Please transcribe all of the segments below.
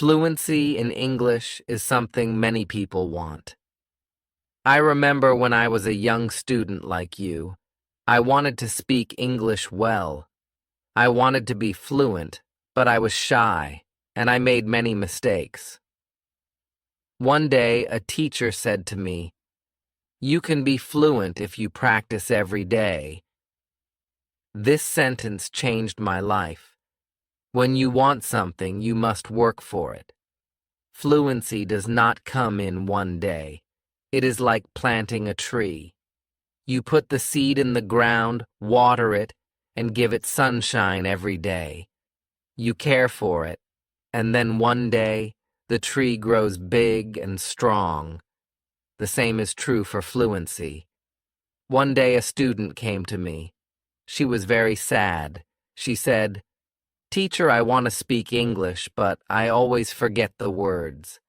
Fluency in English is something many people want. I remember when I was a young student like you, I wanted to speak English well. I wanted to be fluent, but I was shy, and I made many mistakes. One day, a teacher said to me, "You can be fluent if you practice every day." This sentence changed my life. When you want something, you must work for it. Fluency does not come in one day. It is like planting a tree. You put the seed in the ground, water it, and give it sunshine every day. You care for it, and then one day, the tree grows big and strong. The same is true for fluency. One day a student came to me. She was very sad. She said, "Teacher, I want to speak English, but I always forget the words."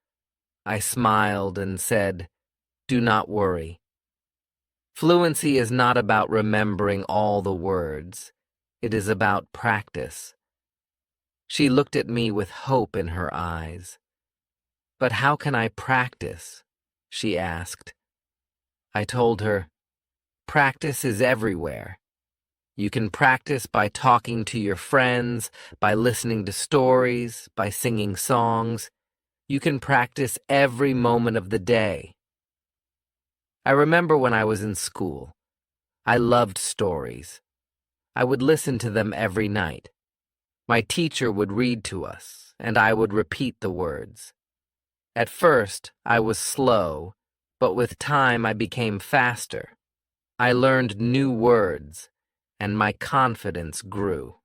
I smiled and said, "Do not worry. Fluency is not about remembering all the words. It is about practice." She looked at me with hope in her eyes. "But how can I practice?" she asked. I told her, "Practice is everywhere. You can practice by talking to your friends, by listening to stories, by singing songs. You can practice every moment of the day." I remember when I was in school. I loved stories. I would listen to them every night. My teacher would read to us, and I would repeat the words. At first, I was slow, but with time I became faster. I learned new words, and my confidence grew.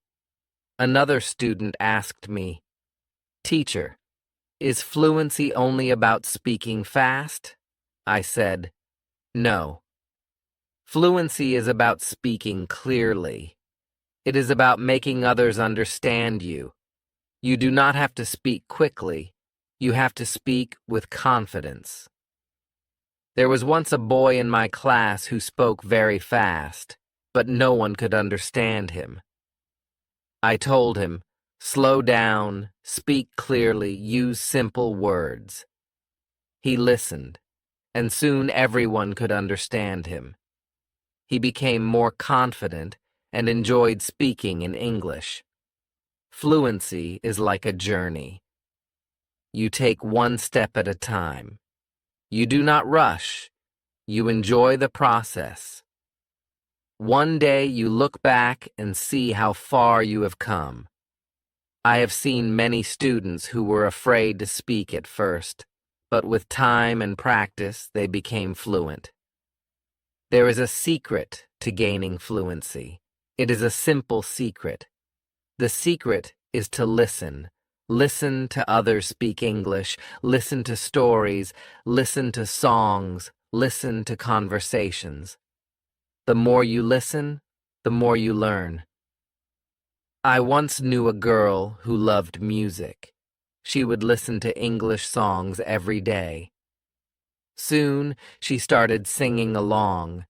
Another student asked me, "Teacher, is fluency only about speaking fast?" I said, "No. Fluency is about speaking clearly. It is about making others understand you. You do not have to speak quickly. You have to speak with confidence." There was once a boy in my class who spoke very fast, but no one could understand him. I told him, "Slow down, speak clearly, use simple words." He listened, and soon everyone could understand him. He became more confident and enjoyed speaking in English. Fluency is like a journey. You take one step at a time. You do not rush. You enjoy the process. One day you look back and see how far you have come. I have seen many students who were afraid to speak at first, but with time and practice they became fluent. There is a secret to gaining fluency. It is a simple secret. The secret is to listen. Listen to others speak English. Listen to stories. Listen to songs. Listen to conversations. The more you listen, the more you learn. I once knew a girl who loved music. She would listen to English songs every day. Soon, she started singing along.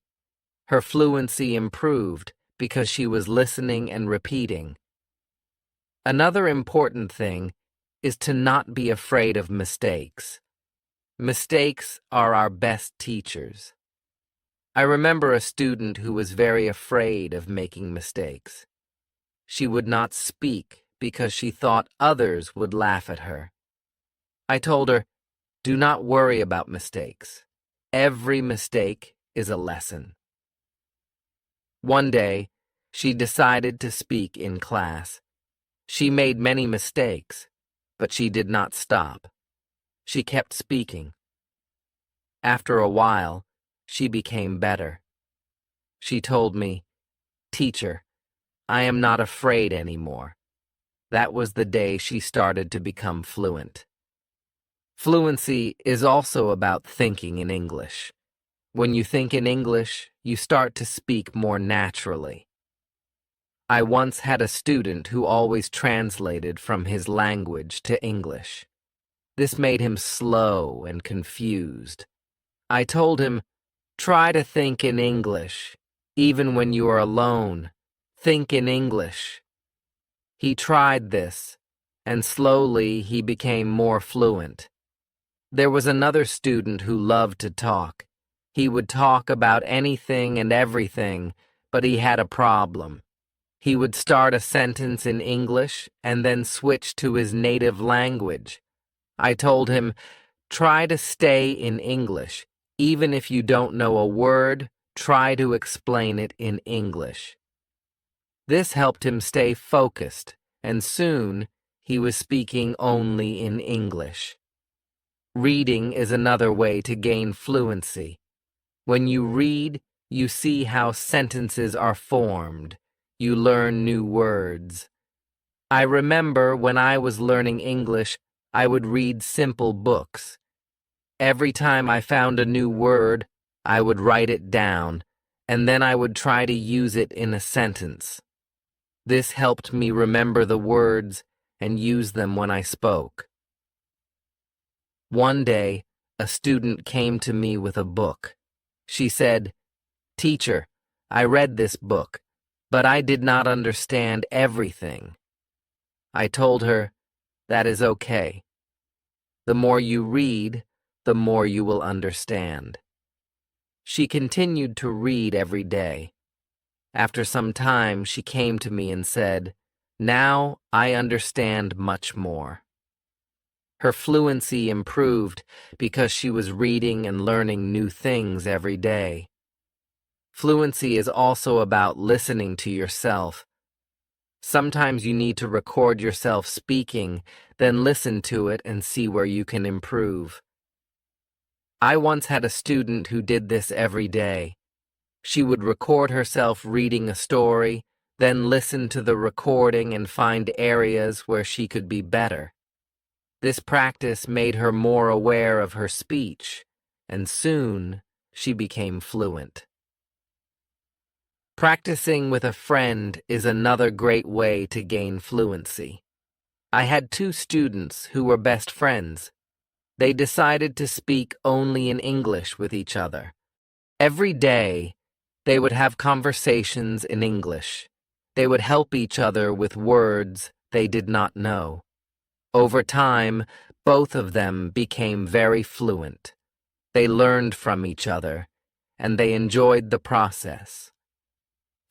Her fluency improved because she was listening and repeating. Another important thing is to not be afraid of mistakes. Mistakes are our best teachers. I remember a student who was very afraid of making mistakes. She would not speak because she thought others would laugh at her. I told her, "Do not worry about mistakes. Every mistake is a lesson." One day, she decided to speak in class. She made many mistakes, but she did not stop. She kept speaking. After a while, she became better. She told me, "Teacher, I am not afraid anymore." That was the day she started to become fluent. Fluency is also about thinking in English. When you think in English, you start to speak more naturally. I once had a student who always translated from his language to English. This made him slow and confused. I told him, "Try to think in English. Even when you are alone, think in English." He tried this, and slowly he became more fluent. There was another student who loved to talk. He would talk about anything and everything, but he had a problem. He would start a sentence in English and then switch to his native language. I told him, try to stay in English. Even if you don't know a word, try to explain it in English. This helped him stay focused, and soon he was speaking only in English. Reading is another way to gain fluency. When you read, you see how sentences are formed. You learn new words. I remember when I was learning English, I would read simple books. Every time I found a new word, I would write it down, and then I would try to use it in a sentence. This helped me remember the words and use them when I spoke. One day, a student came to me with a book. She said, "Teacher, I read this book, but I did not understand everything." I told her, "That is okay. The more you read, the more you will understand." She continued to read every day. After some time, she came to me and said, "Now I understand much more." Her fluency improved because she was reading and learning new things every day. Fluency is also about listening to yourself. Sometimes you need to record yourself speaking, then listen to it and see where you can improve. I once had a student who did this every day. She would record herself reading a story, then listen to the recording and find areas where she could be better. This practice made her more aware of her speech, and soon she became fluent. Practicing with a friend is another great way to gain fluency. I had two students who were best friends. They decided to speak only in English with each other. Every day, they would have conversations in English. They would help each other with words they did not know. Over time, both of them became very fluent. They learned from each other, and they enjoyed the process.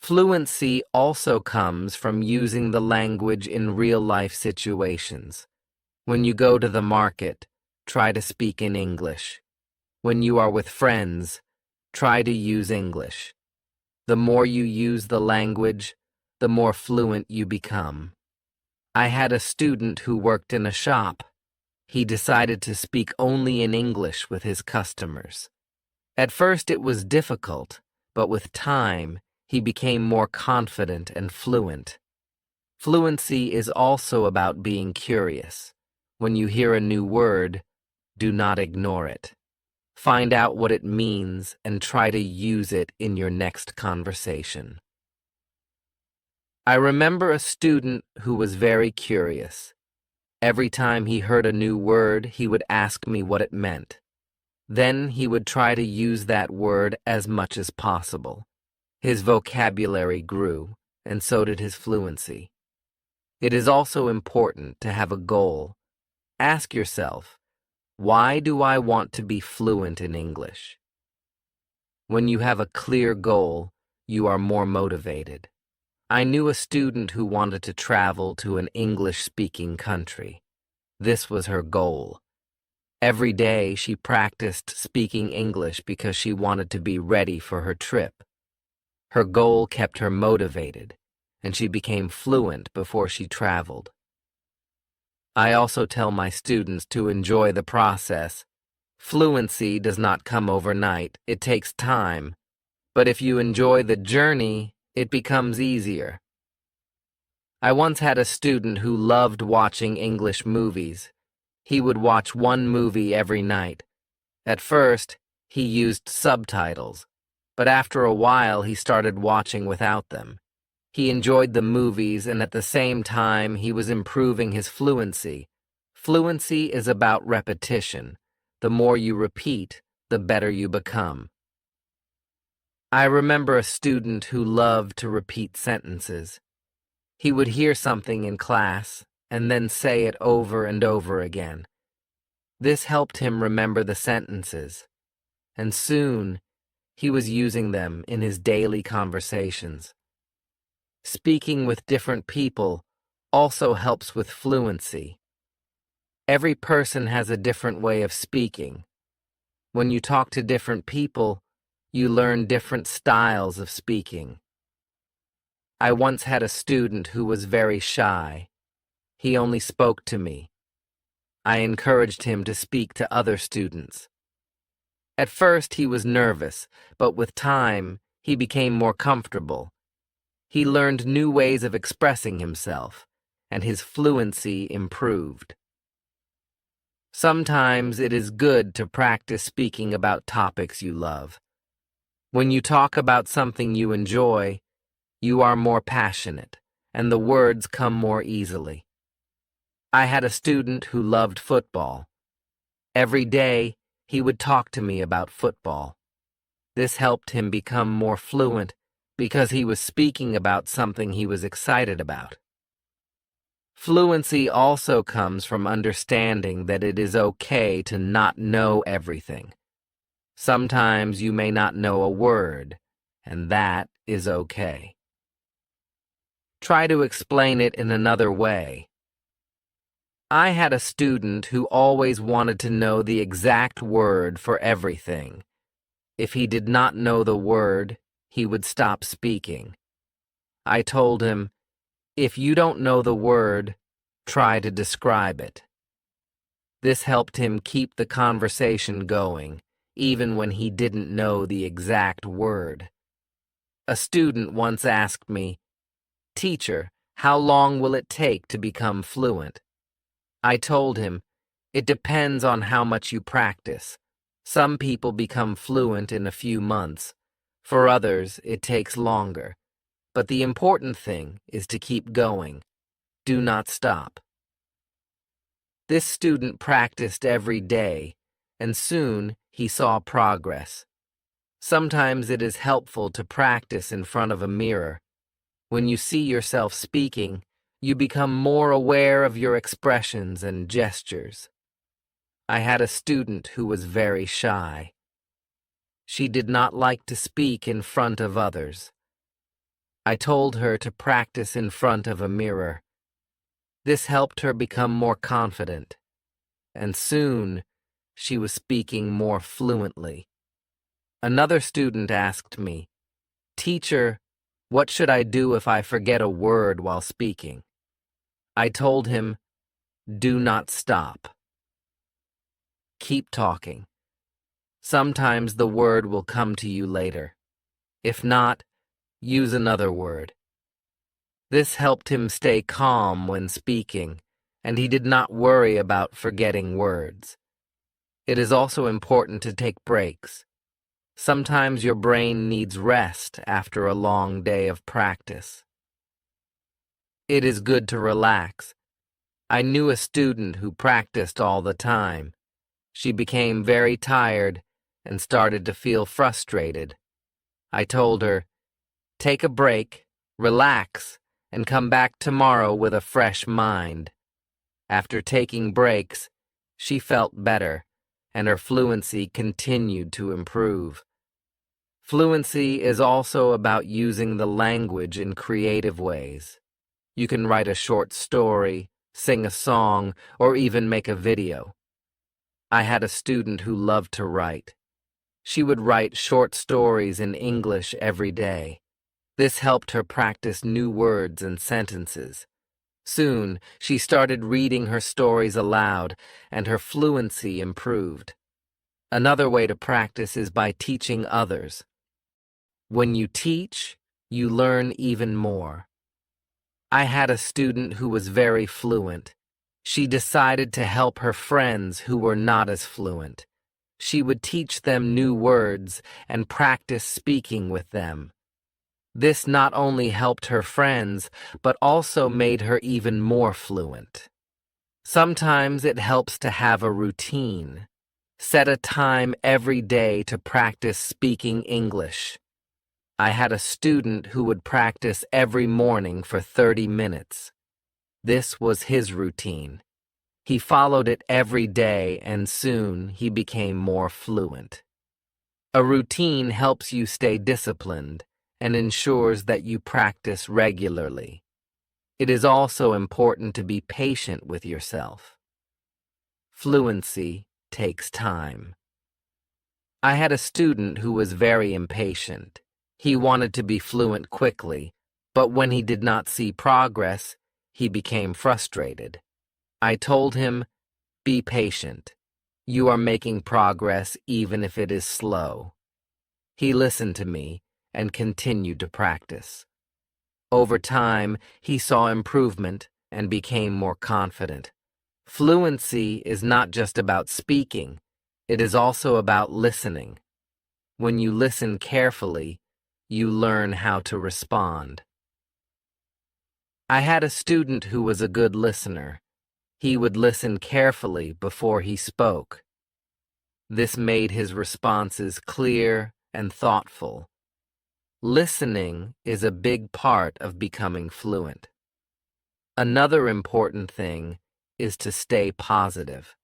Fluency also comes from using the language in real-life situations. When you go to the market, try to speak in English. When you are with friends, try to use English. The more you use the language, the more fluent you become. I had a student who worked in a shop. He decided to speak only in English with his customers. At first it was difficult, but with time, he became more confident and fluent. Fluency is also about being curious. When you hear a new word, do not ignore it. Find out what it means and try to use it in your next conversation. I remember a student who was very curious. Every time he heard a new word, he would ask me what it meant. Then he would try to use that word as much as possible. His vocabulary grew, and so did his fluency. It is also important to have a goal. Ask yourself, why do I want to be fluent in English? When you have a clear goal, you are more motivated. I knew a student who wanted to travel to an English-speaking country. This was her goal. Every day she practiced speaking English because she wanted to be ready for her trip. Her goal kept her motivated, and she became fluent before she traveled. I also tell my students to enjoy the process. Fluency does not come overnight. It takes time. But if you enjoy the journey, it becomes easier. I once had a student who loved watching English movies. He would watch one movie every night. At first, he used subtitles, but after a while he started watching without them. He enjoyed the movies, and at the same time he was improving his fluency. Fluency is about repetition. The more you repeat, the better you become. I remember a student who loved to repeat sentences. He would hear something in class, and then say it over and over again. This helped him remember the sentences, and soon he was using them in his daily conversations. Speaking with different people also helps with fluency. Every person has a different way of speaking. When you talk to different people, you learn different styles of speaking. I once had a student who was very shy. He only spoke to me. I encouraged him to speak to other students. At first, he was nervous, but with time, he became more comfortable. He learned new ways of expressing himself, and his fluency improved. Sometimes it is good to practice speaking about topics you love. When you talk about something you enjoy, you are more passionate, and the words come more easily. I had a student who loved football. Every day, he would talk to me about football. This helped him become more fluent because he was speaking about something he was excited about. Fluency also comes from understanding that it is okay to not know everything. Sometimes you may not know a word, and that is okay. Try to explain it in another way. I had a student who always wanted to know the exact word for everything. If he did not know the word, he would stop speaking. I told him, if you don't know the word, try to describe it. This helped him keep the conversation going, even when he didn't know the exact word. A student once asked me, "Teacher, how long will it take to become fluent?" I told him, it depends on how much you practice. Some people become fluent in a few months. For others, it takes longer. But the important thing is to keep going. Do not stop. This student practiced every day, and soon he saw progress. Sometimes it is helpful to practice in front of a mirror. When you see yourself speaking, you become more aware of your expressions and gestures. I had a student who was very shy. She did not like to speak in front of others. I told her to practice in front of a mirror. This helped her become more confident, and soon she was speaking more fluently. Another student asked me, "Teacher, what should I do if I forget a word while speaking?" I told him, do not stop. Keep talking. Sometimes the word will come to you later. If not, use another word. This helped him stay calm when speaking, and he did not worry about forgetting words. It is also important to take breaks. Sometimes your brain needs rest after a long day of practice. It is good to relax. I knew a student who practiced all the time. She became very tired and started to feel frustrated. I told her, take a break, relax, and come back tomorrow with a fresh mind. After taking breaks, she felt better, and her fluency continued to improve. Fluency is also about using the language in creative ways. You can write a short story, sing a song, or even make a video. I had a student who loved to write. She would write short stories in English every day. This helped her practice new words and sentences. Soon, she started reading her stories aloud, and her fluency improved. Another way to practice is by teaching others. When you teach, you learn even more. I had a student who was very fluent. She decided to help her friends who were not as fluent. She would teach them new words and practice speaking with them. This not only helped her friends, but also made her even more fluent. Sometimes it helps to have a routine. Set a time every day to practice speaking English. I had a student who would practice every morning for 30 minutes. This was his routine. He followed it every day, and soon he became more fluent. A routine helps you stay disciplined and ensures that you practice regularly. It is also important to be patient with yourself. Fluency takes time. I had a student who was very impatient. He wanted to be fluent quickly, but when he did not see progress, he became frustrated. I told him, "Be patient. You are making progress even if it is slow." He listened to me and continued to practice. Over time, he saw improvement and became more confident. Fluency is not just about speaking, it is also about listening. When you listen carefully, you learn how to respond. I had a student who was a good listener. He would listen carefully before he spoke. This made his responses clear and thoughtful. Listening is a big part of becoming fluent. Another important thing is to stay positive.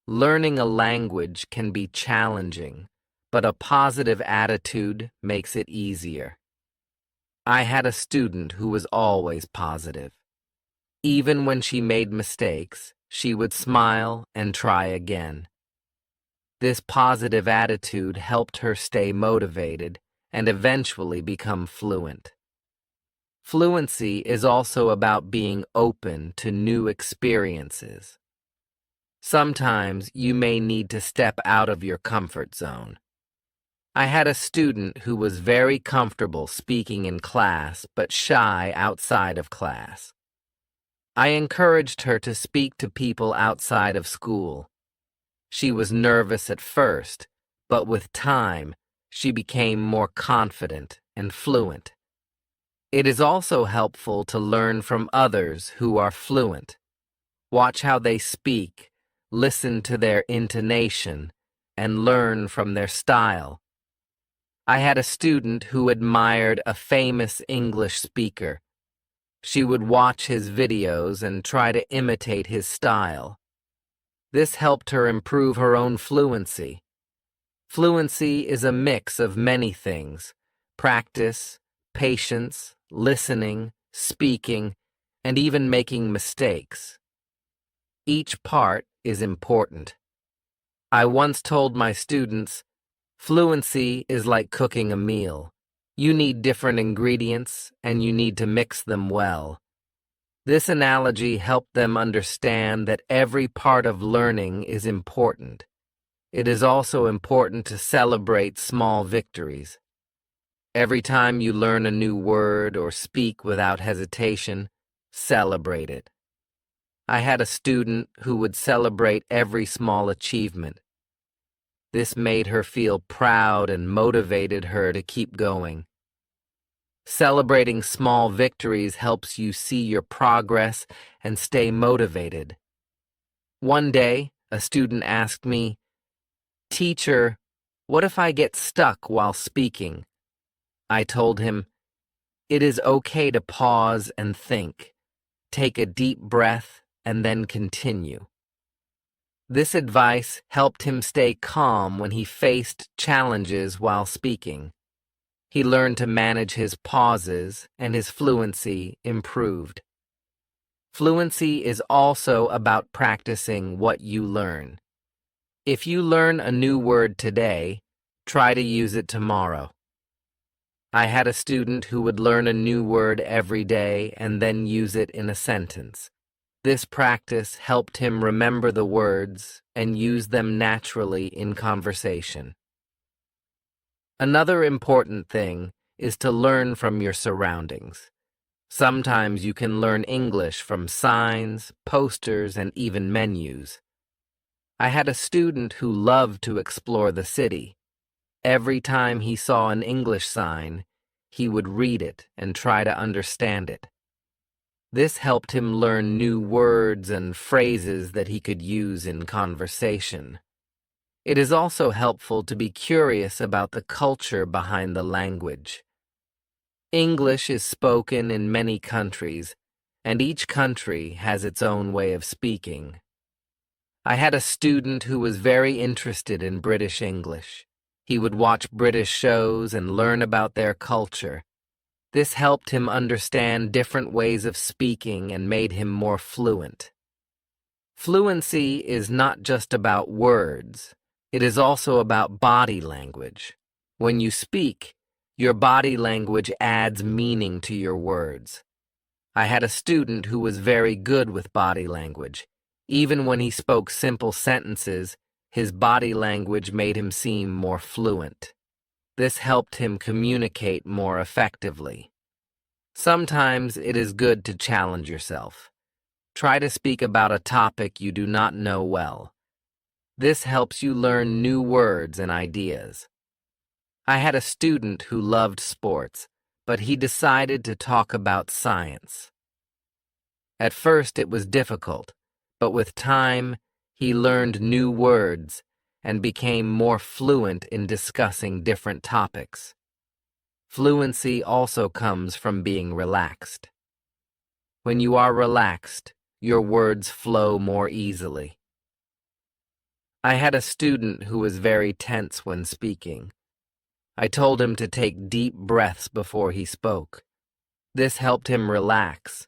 Learning a language can be challenging, but a positive attitude makes it easier. I had a student who was always positive. Even when she made mistakes, she would smile and try again. This positive attitude helped her stay motivated and eventually become fluent. Fluency is also about being open to new experiences. Sometimes you may need to step out of your comfort zone. I had a student who was very comfortable speaking in class but shy outside of class. I encouraged her to speak to people outside of school. She was nervous at first, but with time, she became more confident and fluent. It is also helpful to learn from others who are fluent. Watch how they speak, listen to their intonation, and learn from their style. I had a student who admired a famous English speaker. She would watch his videos and try to imitate his style. This helped her improve her own fluency. Fluency is a mix of many things: practice, patience, listening, speaking, and even making mistakes. Each part is important. I once told my students, fluency is like cooking a meal. You need different ingredients, and you need to mix them well. This analogy helped them understand that every part of learning is important. It is also important to celebrate small victories. Every time you learn a new word or speak without hesitation, celebrate it. I had a student who would celebrate every small achievement. This made her feel proud and motivated her to keep going. Celebrating small victories helps you see your progress and stay motivated. One day, a student asked me, "Teacher, what if I get stuck while speaking?" I told him, "It is okay to pause and think. Take a deep breath and then continue." This advice helped him stay calm when he faced challenges while speaking. He learned to manage his pauses, and his fluency improved. Fluency is also about practicing what you learn. If you learn a new word today, try to use it tomorrow. I had a student who would learn a new word every day and then use it in a sentence. This practice helped him remember the words and use them naturally in conversation. Another important thing is to learn from your surroundings. Sometimes you can learn English from signs, posters, and even menus. I had a student who loved to explore the city. Every time he saw an English sign, he would read it and try to understand it. This helped him learn new words and phrases that he could use in conversation. It is also helpful to be curious about the culture behind the language. English is spoken in many countries, and each country has its own way of speaking. I had a student who was very interested in British English. He would watch British shows and learn about their culture. This helped him understand different ways of speaking and made him more fluent. Fluency is not just about words, it is also about body language. When you speak, your body language adds meaning to your words. I had a student who was very good with body language. Even when he spoke simple sentences, his body language made him seem more fluent. This helped him communicate more effectively. Sometimes it is good to challenge yourself. Try to speak about a topic you do not know well. This helps you learn new words and ideas. I had a student who loved sports, but he decided to talk about science. At first it was difficult, but with time, he learned new words and became more fluent in discussing different topics. Fluency also comes from being relaxed. When you are relaxed, your words flow more easily. I had a student who was very tense when speaking. I told him to take deep breaths before he spoke. This helped him relax,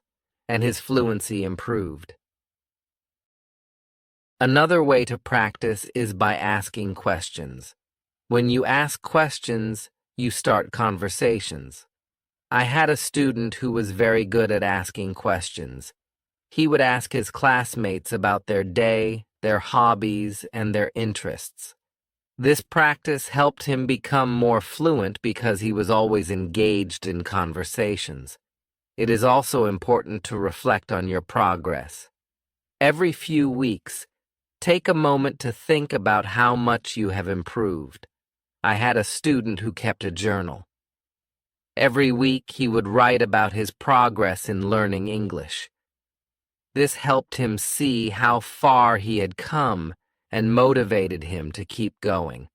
and his fluency improved. Another way to practice is by asking questions. When you ask questions, you start conversations. I had a student who was very good at asking questions. He would ask his classmates about their day, their hobbies, and their interests. This practice helped him become more fluent because he was always engaged in conversations. It is also important to reflect on your progress. Every few weeks, take a moment to think about how much you have improved. I had a student who kept a journal. Every week, he would write about his progress in learning English. This helped him see how far he had come and motivated him to keep going.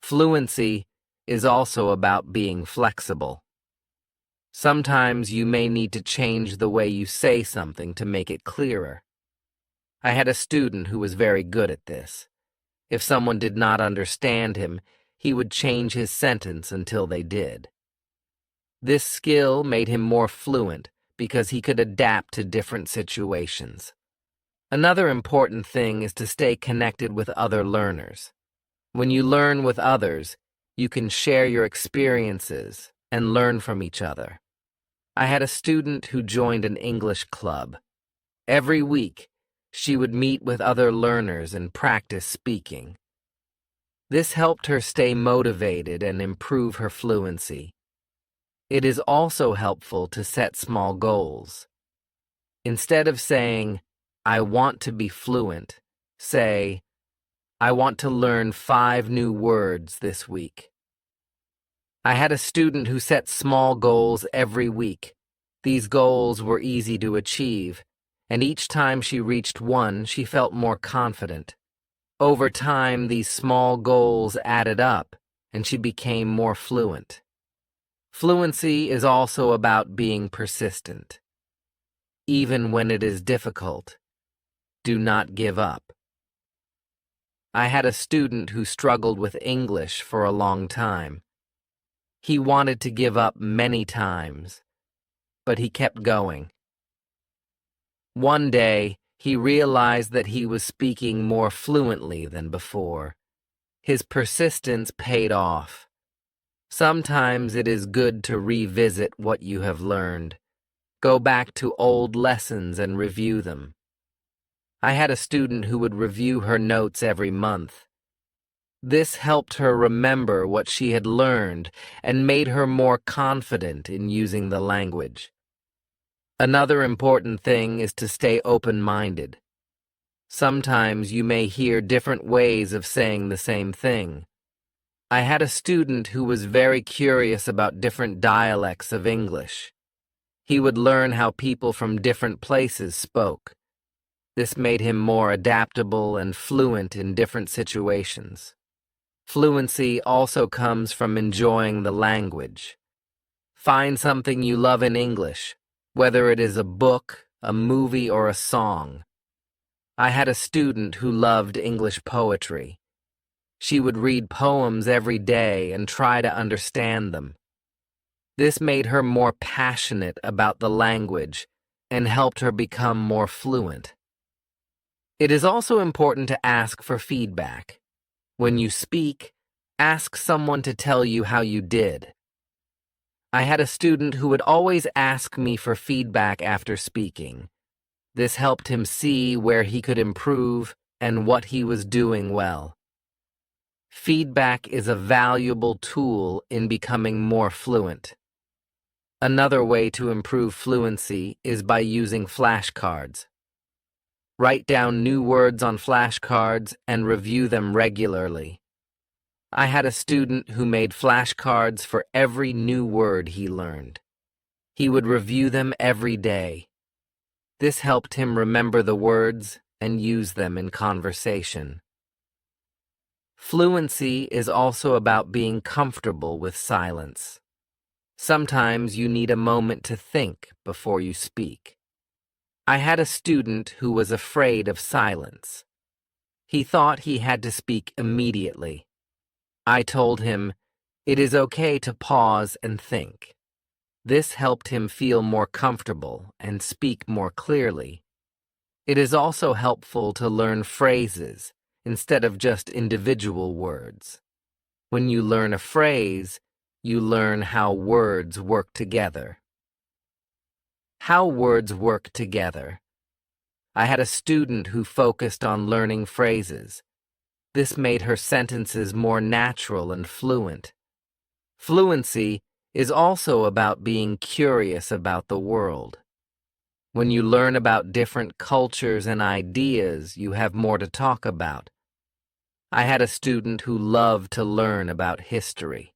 Fluency is also about being flexible. Sometimes you may need to change the way you say something to make it clearer. I had a student who was very good at this. If someone did not understand him, he would change his sentence until they did. This skill made him more fluent because he could adapt to different situations. Another important thing is to stay connected with other learners. When you learn with others, you can share your experiences and learn from each other. I had a student who joined an English club. Every week, she would meet with other learners and practice speaking. This helped her stay motivated and improve her fluency. It is also helpful to set small goals. Instead of saying, "I want to be fluent," say, "I want to learn 5 new words this week." I had a student who set small goals every week. These goals were easy to achieve, and each time she reached one, she felt more confident. Over time, these small goals added up, and she became more fluent. Fluency is also about being persistent. Even when it is difficult, do not give up. I had a student who struggled with English for a long time. He wanted to give up many times, but he kept going. One day, he realized that he was speaking more fluently than before. His persistence paid off. Sometimes it is good to revisit what you have learned. Go back to old lessons and review them. I had a student who would review her notes every month. This helped her remember what she had learned and made her more confident in using the language. Another important thing is to stay open-minded. Sometimes you may hear different ways of saying the same thing. I had a student who was very curious about different dialects of English. He would learn how people from different places spoke. This made him more adaptable and fluent in different situations. Fluency also comes from enjoying the language. Find something you love in English. whether it is a book, a movie, or a song. I had a student who loved English poetry. She would read poems every day and try to understand them. This made her more passionate about the language and helped her become more fluent. It is also important to ask for feedback. When you speak, ask someone to tell you how you did. I had a student who would always ask me for feedback after speaking. This helped him see where he could improve and what he was doing well. Feedback is a valuable tool in becoming more fluent. Another way to improve fluency is by using flashcards. Write down new words on flashcards and review them regularly. I had a student who made flashcards for every new word he learned. He would review them every day. This helped him remember the words and use them in conversation. Fluency is also about being comfortable with silence. Sometimes you need a moment to think before you speak. I had a student who was afraid of silence. He thought he had to speak immediately. I told him, it is okay to pause and think. This helped him feel more comfortable and speak more clearly. It is also helpful to learn phrases instead of just individual words. When you learn a phrase, you learn how words work together. How words work together. I had a student who focused on learning phrases. This made her sentences more natural and fluent. Fluency is also about being curious about the world. When you learn about different cultures and ideas, you have more to talk about. I had a student who loved to learn about history.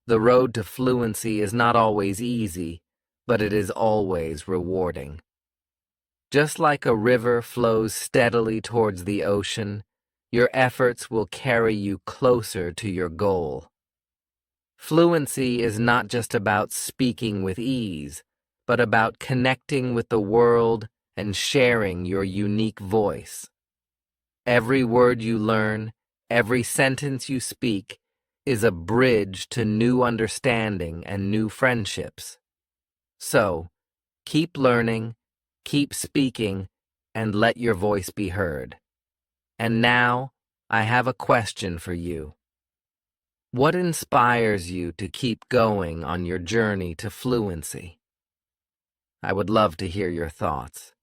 The road to fluency is not always easy, but it is always rewarding. Just like a river flows steadily towards the ocean, your efforts will carry you closer to your goal. Fluency is not just about speaking with ease, but about connecting with the world and sharing your unique voice. Every word you learn, every sentence you speak, is a bridge to new understanding and new friendships. So, keep learning, keep speaking, and let your voice be heard. And now, I have a question for you. What inspires you to keep going on your journey to fluency? I would love to hear your thoughts.